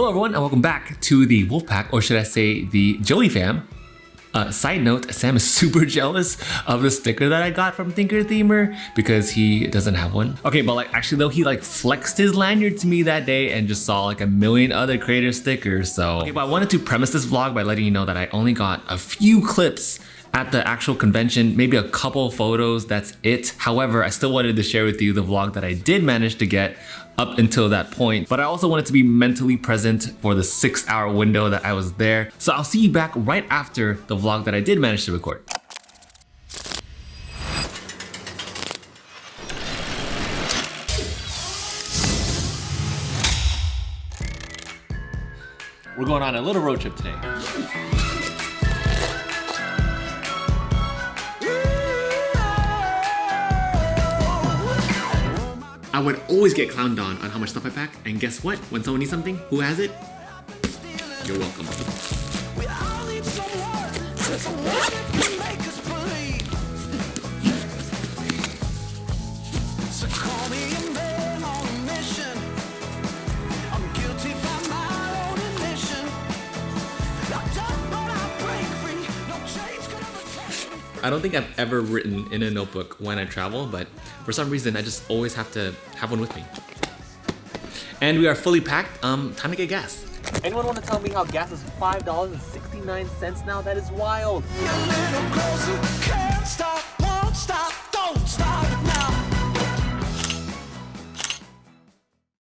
Hello everyone and welcome back to the Wolfpack, or should I say the Joey fam. Side note, Sam is super jealous of the sticker that I got from Thinker Themer because he doesn't have one. Okay, but actually though, he flexed his lanyard to me that day and just saw a million other creator stickers. So, okay, but I wanted to premise this vlog by letting you know that I only got a few clips at the actual convention, maybe a couple photos, that's it. However, I still wanted to share with you the vlog that I did manage to get up until that point. But I also wanted to be mentally present for the 6-hour window that I was there. So I'll see you back right after the vlog that I did manage to record. We're going on a little road trip today. I would always get clowned on how much stuff I pack, and guess what? When someone needs something, who has it? You're welcome. I don't think I've ever written in a notebook when I travel, but for some reason I just always have to have one with me. And we are fully packed. Time to get gas. Anyone want to tell me how gas is $5.69 now? That is wild. Can't stop, won't stop, don't stop now.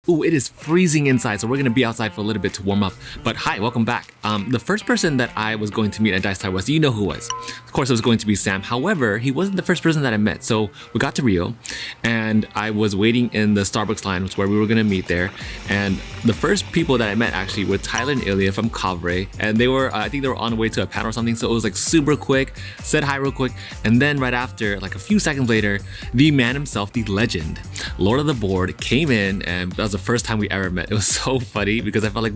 Ooh, it is freezing inside, so we're gonna be outside for a little bit to warm up. But hi, welcome back. The first person that I was going to meet at Dice Tower was, you know who was. Of course, it was going to be Sam. However, he wasn't the first person that I met. So we got to Rio, and I was waiting in the Starbucks line, which is where we were gonna meet there. And the first people that I met actually were Tylor and Ilya from Kavre, and they were, I think they were on the way to a panel or something. So it was super quick. Said hi real quick, and then right after, a few seconds later, the man himself, the legend, Lord of the Board, came in, and that was the first time we ever met. It was so funny because I felt like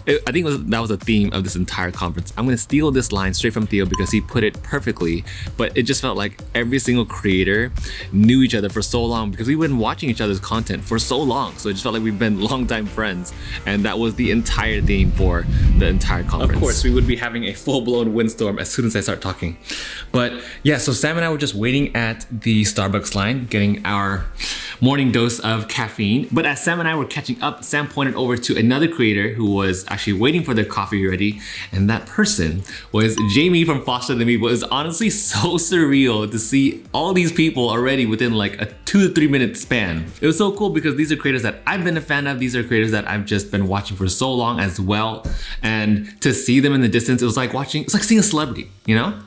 I think that was the theme of this entire conference. I'm gonna steal this line straight from Theo because he put it perfectly, but it just felt like every single creator knew each other for so long because we've been watching each other's content for so long. So it just felt like we've been longtime friends, and that was the entire theme for the entire conference. Of course, we would be having a full-blown windstorm as soon as I start talking. But yeah, so Sam and I were just waiting at the Starbucks line, getting our morning dose of caffeine. But as Sam and I were catching up, Sam pointed over to another creator who was actually waiting for their coffee ready, and that person was Jamie from Foster the Me. But it was honestly so surreal to see all these people already within a 2 to 3 minute span. It was so cool because these are creators that I've been a fan of. These are creators that I've just been watching for so long as well. And to see them in the distance, it was like seeing a celebrity, you know?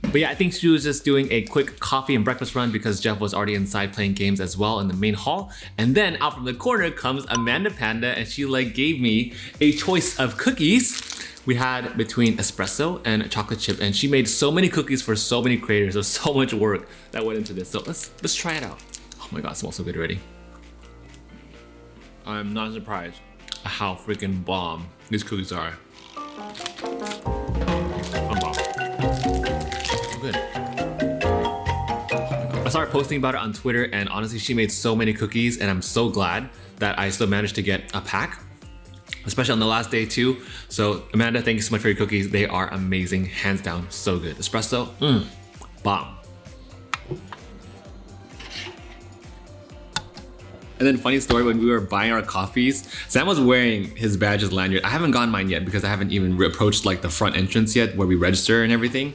But yeah, I think she was just doing a quick coffee and breakfast run because Jeff was already inside playing games as well in the main hall. And then out from the corner comes Amanda Panda, and she gave me a choice of cookies. We had between espresso and chocolate chip, and she made so many cookies for so many creators. There's so much work that went into this. So let's try it out. Oh my God, it smells so good already. I'm not surprised how freaking bomb these cookies are. I'm bomb. Good. I started posting about it on Twitter, and honestly, she made so many cookies, and I'm so glad that I still managed to get a pack, especially on the last day too. So Amanda, thank you so much for your cookies. They are amazing, hands down, so good. Espresso, bomb. And then funny story, when we were buying our coffees, Sam was wearing his badge's lanyard. I haven't gotten mine yet because I haven't even approached the front entrance yet where we register and everything.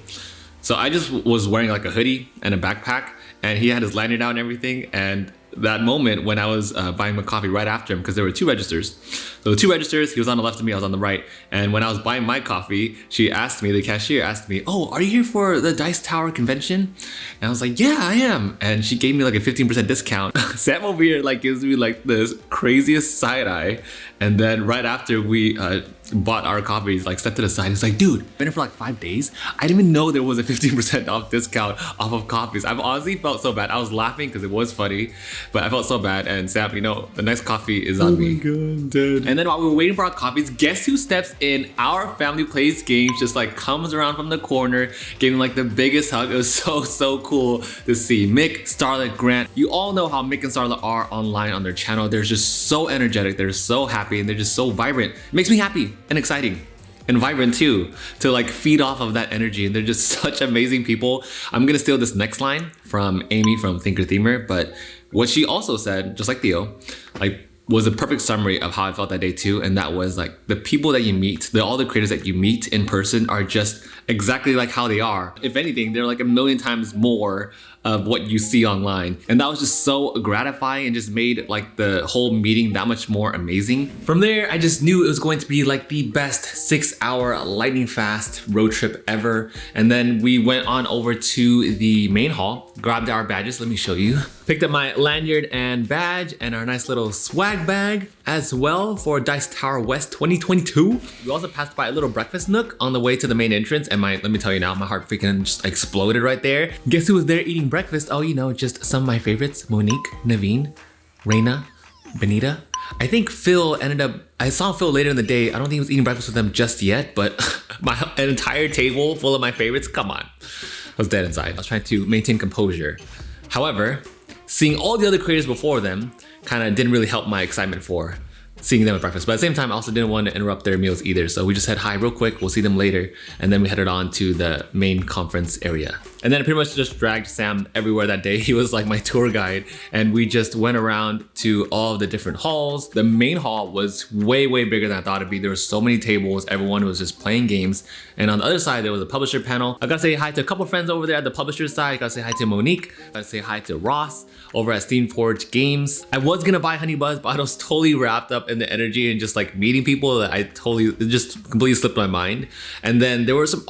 So I just was wearing a hoodie and a backpack, and he had his lanyard out and everything. And that moment when I was buying my coffee right after him, because there were 2 registers. So the 2 registers, he was on the left of me, I was on the right. And when I was buying my coffee, the cashier asked me, "Oh, are you here for the Dice Tower convention?" And I was like, "Yeah, I am." And she gave me a 15% discount. Sam over here gives me this craziest side eye. And then right after we bought our coffees, stepped to the side, he's like, "Dude, been here for 5 days? I didn't even know there was a 15% off discount off of coffees." I've honestly felt so bad. I was laughing because it was funny. But I felt so bad, and Sam, you know, the next coffee is on me. Oh my god, dude. And then while we were waiting for our coffees, guess who steps in? Our family plays games, just like comes around from the corner, giving like the biggest hug. It was so cool to see. Mick, Starla, Grant. You all know how Mick and Starla are online on their channel. They're just so energetic, they're so happy, and they're just so vibrant. It makes me happy and exciting. And vibrant too, to like feed off of that energy. And they're just such amazing people. I'm gonna steal this next line from Amy from Thinker Themer, but what she also said, just like Theo, like was a perfect summary of how I felt that day too. And that was like the people that you meet, all the creators that you meet in person are just exactly like how they are. If anything, they're like a million times more of what you see online. And that was just so gratifying and just made like the whole meeting that much more amazing. From there, I just knew it was going to be like the best 6-hour lightning fast road trip ever. And then we went on over to the main hall, grabbed our badges. Let me show you. Picked up my lanyard and badge and our nice little swag bag as well for Dice Tower West 2022. We also passed by a little breakfast nook on the way to the main entrance, and let me tell you now, my heart freaking just exploded right there. Guess who was there eating breakfast? Oh, you know, just some of my favorites: Monique, Naveen, Reina, Benita. I think Phil I saw Phil later in the day. I don't think he was eating breakfast with them just yet, but an entire table full of my favorites, come on. I was dead inside. I was trying to maintain composure. However, seeing all the other creators before them kind of didn't really help my excitement for seeing them at breakfast. But at the same time, I also didn't want to interrupt their meals either. So we just said hi real quick, we'll see them later. And then we headed on to the main conference area. And then I pretty much just dragged Sam everywhere that day. He was like my tour guide. And we just went around to all of the different halls. The main hall was way bigger than I thought it'd be. There were so many tables. Everyone was just playing games. And on the other side, there was a publisher panel. I gotta say hi to a couple friends over there at the publisher side. I gotta say hi to Monique. I gotta say hi to Ross over at Steamforge Games. I was gonna buy Honey Buzz, but I was totally wrapped up in the energy and just like meeting people that it just completely slipped my mind. And then there were some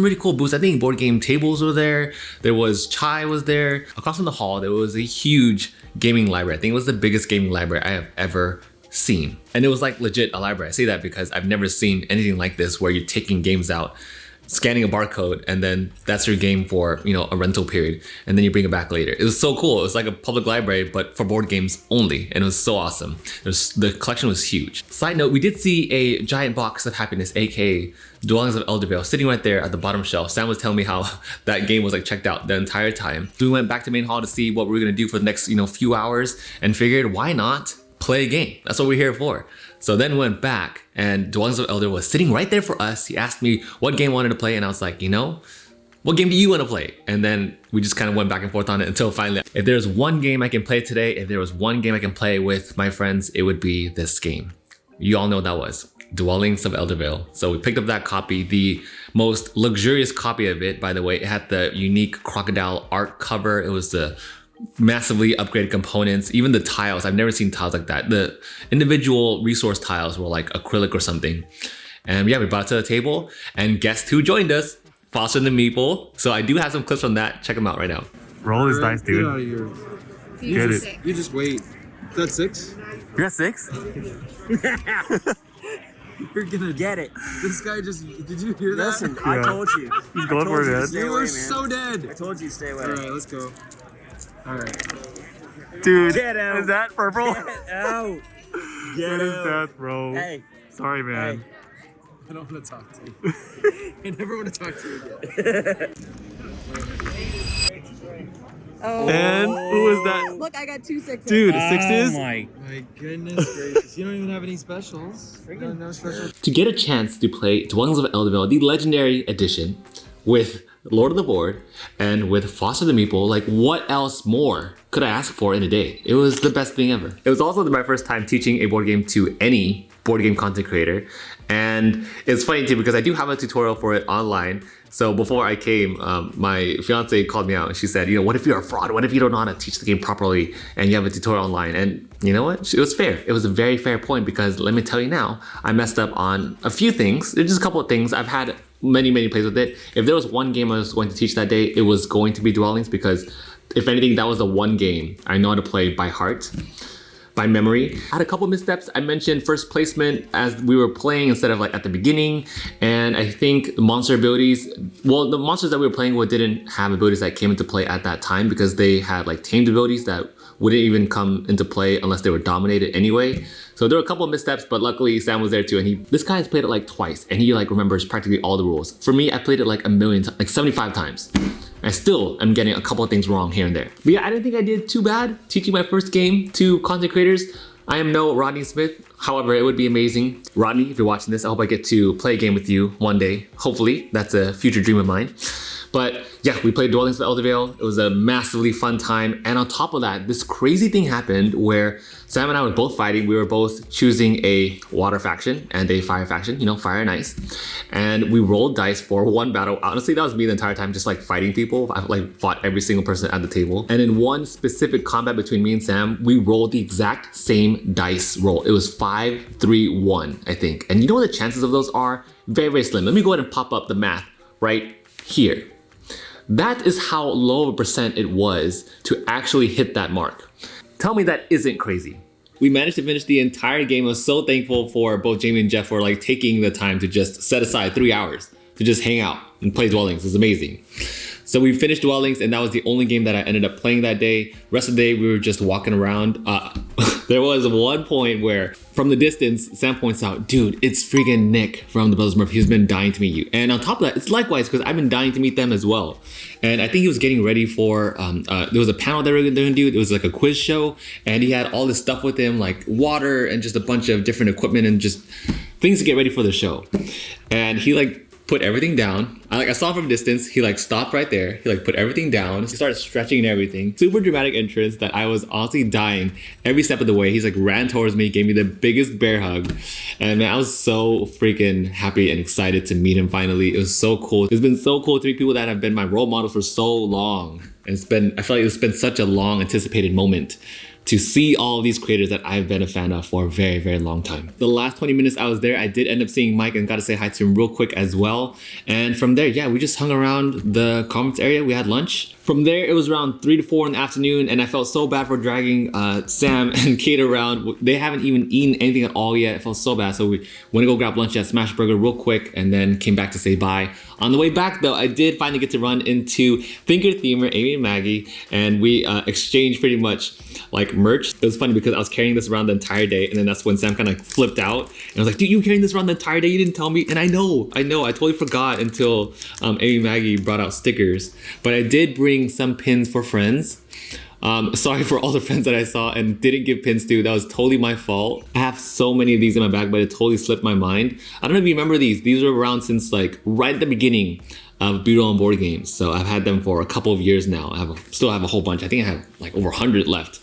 really cool booths. I think board game tables were there. There was Chai was there. Across from the hall, there was a huge gaming library. I think it was the biggest gaming library I have ever seen. And it was like legit a library. I say that because I've never seen anything like this where you're taking games out, scanning a barcode, and then that's your game for, you know, a rental period, and then you bring it back later. It was so cool. It was like a public library, but for board games only, and it was so awesome. The collection was huge. Side note, we did see a giant box of happiness, aka Dwellings of Eldervale, sitting right there at the bottom shelf. Sam was telling me how that game was like checked out the entire time. So we went back to main hall to see what we were gonna do for the next, you know, few hours, and figured why not play a game? That's what we're here for. So then went back, and Dwellings of Elder was sitting right there for us. He asked me what game I wanted to play, and I was like, you know, what game do you want to play? And then we just kind of went back and forth on it until finally, if there's one game I can play today, if there was one game I can play with my friends, it would be this game. You all know what that was. Dwellings of Eldervale. So we picked up that copy, the most luxurious copy of it, by the way. It had the unique crocodile art cover. It was the massively upgraded components, even the tiles. I've never seen tiles like that. The individual resource tiles were like acrylic or something. And yeah, we brought it to the table, and guess who joined us? Foster and the Meeple. So I do have some clips from that. Check them out right now. Roll this dice, dude. Get out of here. Get it. You just wait. Is that 6? You got 6? You're gonna Get it. This guy just. Did you hear that? Listen, I told you. He's going for it, You Stay were away, man. so dead. I told you to stay away. Alright, let's go. Alright. Dude, Get out. is that purple? Get out. Get What is out. that, bro? Hey. Sorry, man. Hey. I don't want to talk to you. I never want to talk to you again. Oh. And who is that? Look, I got 2 6s. Dude, 6s? my. My goodness gracious. You don't even have any specials. No special. To get a chance to play Dwellings of Eldervale, the Legendary Edition, with Lord of the Board and with Foster the Meeple, like what else more could I ask for in a day? It was the best thing ever. It was also my first time teaching a board game to any board game content creator. And it's funny too, because I do have a tutorial for it online. So before I came, my fiance called me out and she said, you know, what if you're a fraud? What if you don't know how to teach the game properly and you have a tutorial online? And you know what? It was fair. It was a very fair point, because let me tell you now, I messed up on a few things. There's just a couple of things. I've had many plays with it. If there was one game I was going to teach that day, it was going to be Dwellings, because if anything, that was the one game I know how to play by heart, by memory. I had a couple missteps. I mentioned first placement as we were playing instead of like at the beginning. And I think the monster abilities, well, the monsters that we were playing with didn't have abilities that came into play at that time, because they had like tamed abilities that wouldn't even come into play unless they were dominated anyway. So there were a couple of missteps, but luckily Sam was there too. And this guy has played it like twice and he like remembers practically all the rules. For me, I played it like a million times, like 75 times. I still am getting a couple of things wrong here and there. But yeah, I didn't think I did too bad teaching my first game to content creators. I am no Rodney Smith. However, it would be amazing. Rodney, if you're watching this, I hope I get to play a game with you one day. Hopefully, that's a future dream of mine. But yeah, we played Dwellings of Eldervale. It was a massively fun time. And on top of that, this crazy thing happened where Sam and I were both fighting. We were both choosing a water faction and a fire faction, you know, fire and ice. And we rolled dice for one battle. Honestly, that was me the entire time, just like fighting people. I like fought every single person at the table. And in one specific combat between me and Sam, we rolled the exact same dice roll. It was 5, 3, 1, I think. And you know what the chances of those are? Very, very slim. Let me go ahead and pop up the math right here. That is how low of a percent it was to actually hit that mark. Tell me that isn't crazy. We managed to finish the entire game. I was so thankful for both Jamie and Jeff for like taking the time to just set aside 3 hours to just hang out and play Dwellings. It's amazing. So we finished Dwellings and that was the only game that I ended up playing that day. Rest of the day we were just walking around. There was one point where from the distance, Sam points out, dude, it's freaking Nick from the Brothers Murphy. He's been dying to meet you. And on top of that, it's likewise because I've been dying to meet them as well. And I think he was getting ready for, there was a panel that they were gonna do. It was like a quiz show and he had all this stuff with him, like water and just a bunch of different equipment and just things to get ready for the show. And he like put everything down. I saw him from a distance. He like stopped right there. He like put everything down. He started stretching and everything. Super dramatic entrance that I was honestly dying every step of the way. He's like ran towards me, gave me the biggest bear hug. And man, I was so freaking happy and excited to meet him finally. It was so cool. It's been so cool to meet people that have been my role models for so long. And I feel like it's been such a long anticipated moment to see all of these creators that I've been a fan of for a very, very long time. The last 20 minutes I was there, I did end up seeing Mike and got to say hi to him real quick as well. And from there, yeah, we just hung around the conference area. We had lunch. From there, it was around 3 to 4 in the afternoon and I felt so bad for dragging Sam and Kate around. They haven't even eaten anything at all yet. I felt so bad. So we went to go grab lunch at Smash Burger real quick and then came back to say bye. On the way back though, I did finally get to run into Thinker Themer, Amy and Maggie, and we exchanged pretty much like merch. It was funny because I was carrying this around the entire day and then that's when Sam kind of flipped out and I was like, dude, you were carrying this around the entire day? You didn't tell me. And I know, I totally forgot until Amy and Maggie brought out stickers. But I did bring some pins for friends. Sorry for all the friends that I saw and didn't give pins to. That was totally my fault. I have so many of these in my bag, but it totally slipped my mind. I don't know if you remember these. These were around since like right at the beginning of Beautiful on Board Games. So I've had them for a couple of years now. Still have a whole bunch. I think I have like over 100 left.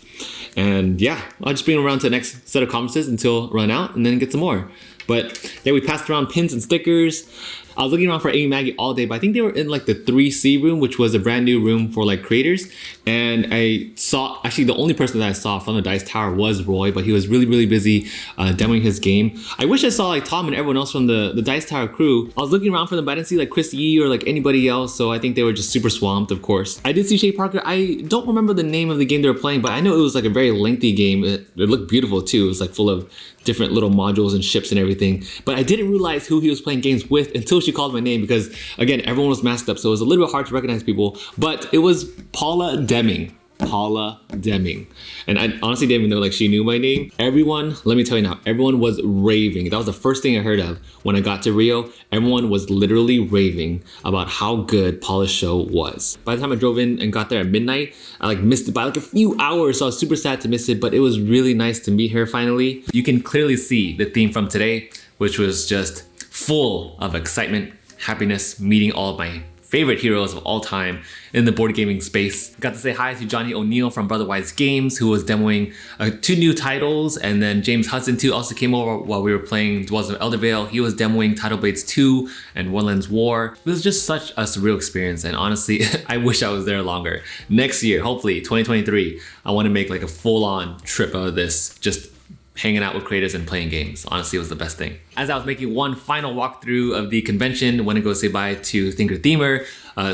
And yeah, I'll just bring them around to the next set of conferences until run out and then get some more. But yeah, we passed around pins and stickers. I was looking around for Amy and Maggie all day, but I think they were in like the 3C room, which was a brand new room for like creators. And I saw, actually the only person that I saw from the Dice Tower was Roy, but he was really, really busy demoing his game. I wish I saw like Tom and everyone else from the Dice Tower crew. I was looking around for them, but I didn't see like Chris Yee or like anybody else. So I think they were just super swamped, of course. I did see Shea Parker. I don't remember the name of the game they were playing, but I know it was like a very lengthy game. It looked beautiful too. It was like full of different little modules and ships and everything. But I didn't realize who he was playing games with until she called my name because, again, everyone was masked up. So it was a little bit hard to recognize people. But it was Paula Deming. Paula Deming. And I honestly didn't even know like she knew my name. Everyone, let me tell you now, everyone was raving. That was the first thing I heard of when I got to Rio. Everyone was literally raving about how good Paula's show was. By the time I drove in and got there at midnight, I like missed it by like a few hours. So I was super sad to miss it, but it was really nice to meet her finally. You can clearly see the theme from today, which was just full of excitement, happiness, meeting all of my favorite heroes of all time in the board gaming space. Got to say hi to Johnny O'Neill from Brotherwise Games, who was demoing 2 new titles, and then James Hudson too also came over while we were playing Dwellings of Eldervale. He was demoing Tidal Blades 2 and Wonderlands War. It was just such a surreal experience, and honestly, I wish I was there longer. Next year, hopefully 2023, I want to make like a full-on trip out of this, just hanging out with creators and playing games. Honestly, it was the best thing. As I was making one final walkthrough of the convention, went to go say bye to Thinker Themer,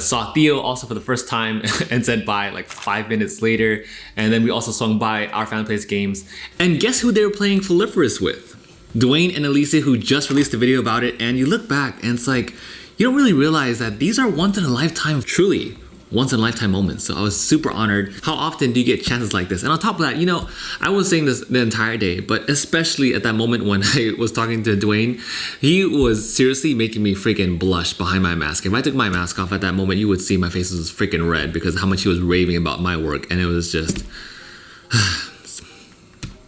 saw Theo also for the first time and said bye like 5 minutes later. And then we also swung by Our Family Plays Games. And guess who they were playing Foliferous with? Dwayne and Alicia, who just released a video about it. And you look back and it's like, you don't really realize that these are once in a lifetime, truly once in a lifetime moments. So I was super honored. How often do you get chances like this? And on top of that, you know, I was saying this the entire day, but especially at that moment when I was talking to Dwayne, he was seriously making me freaking blush behind my mask. If I took my mask off at that moment, you would see my face was freaking red because of how much he was raving about my work. And it was just,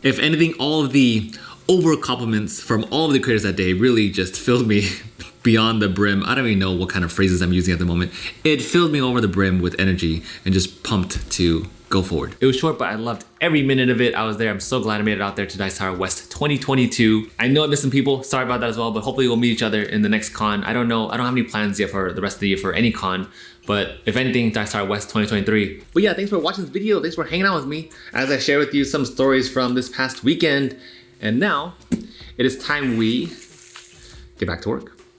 if anything, all of the over compliments from all of the creators that day really just filled me beyond the brim. I don't even know what kind of phrases I'm using at the moment. It filled me over the brim with energy and just pumped to go forward. It was short, but I loved every minute of it. I was there. I'm so glad I made it out there to Dice Tower West 2022. I know I missed some people. Sorry about that as well, but hopefully we'll meet each other in the next con. I don't know. I don't have any plans yet for the rest of the year for any con, but if anything, Dice Tower West 2023. But yeah, thanks for watching this video. Thanks for hanging out with me as I share with you some stories from this past weekend. And now it is time we get back to work.